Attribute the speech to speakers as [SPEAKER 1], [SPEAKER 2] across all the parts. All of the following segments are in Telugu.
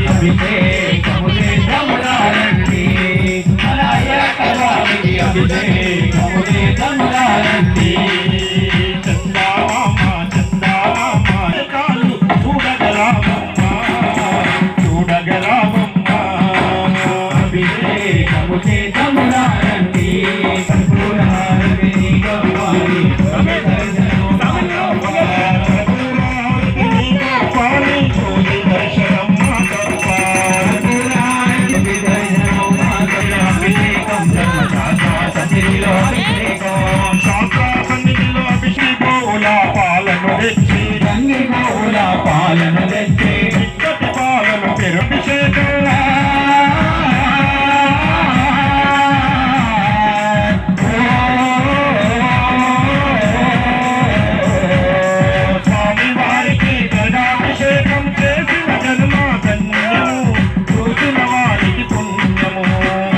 [SPEAKER 1] అభిషేకము చేద్దామురారండి మన అయ్యప్ప స్వామికి అభిషేకము చేద్దామురారండి చందామామ చందామామ కాలు చూడగరామమ్మ చూడగరామమ్మ అభిషేకము చేద్దామురారండి పాలను తెచ్చి చిక్కటి పాలను పెరుభిషేకం స్వామి వారికి గరుడాభిషేకం చేసిన జన్మ ధన్యము చూసిన వారికి పుణ్యము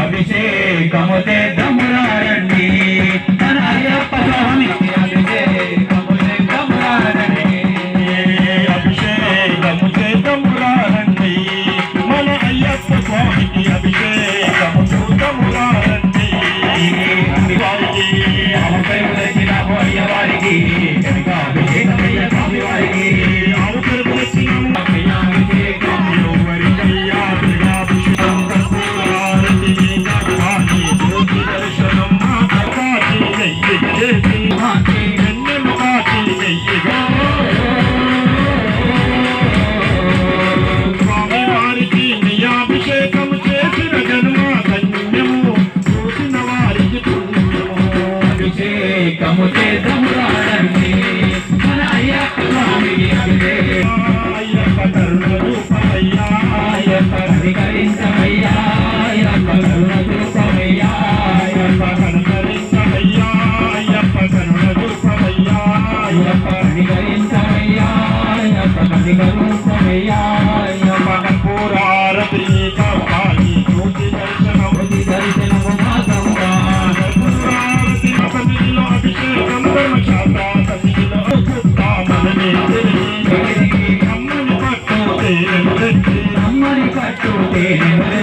[SPEAKER 1] అభిషేకము చేద్దామురారండి మన అయ్యప్ప స్వామికి అభిషేకము చేద్దామురారండి అభిషేకము చేద్దామురారండి మన అయ్యప్ప స్వామికి అభిషేకము చూద్దామురారండి వారికి అవసరములచిన అయ్యవారికి కనుక అభిషేకమయ్య స్వామి వారికి అవసరములచిన అభిషేకం ఎవరికయ్యా అభిషేకం కర్పూరారతి గర్భాన్ని జ్యోతి దర్శనం కాచి నెయ్యి చేసి వెన్నెలు కాచి నెయ్యిగా స్వామి వారికి నెయ్యాభిషేకము చేసిన జన్మ ధన్యము చూసిన వారికి పుణ్యము అభిషేకము చేద్దామురారండి మన అయ్యప్ప స్వామికి అయ్యప్ప కరుణ రూపమయ్యా అయ్యప్ప కనికరించమయ్యా అయ్యప్ప కరుణ రూపమయ్యా అయ్యప్ప కనికరించమయ్యా అయ్యప్ప కరుణ రూపమయ్యా అయ్యప్ప కనికరించమయ్యా అయ్యప్ప కనిక రూపమయ్యా అయ్యప్ప కర్పూరారతి కావాలి జ్యోతి దర్శనము మాత్రముగా కర్పూరారతి సన్నిధిలో అభిషేకం ధర్మశాస్త్ర సన్నిధిలో తామని అమ్మని పట్టు తేనె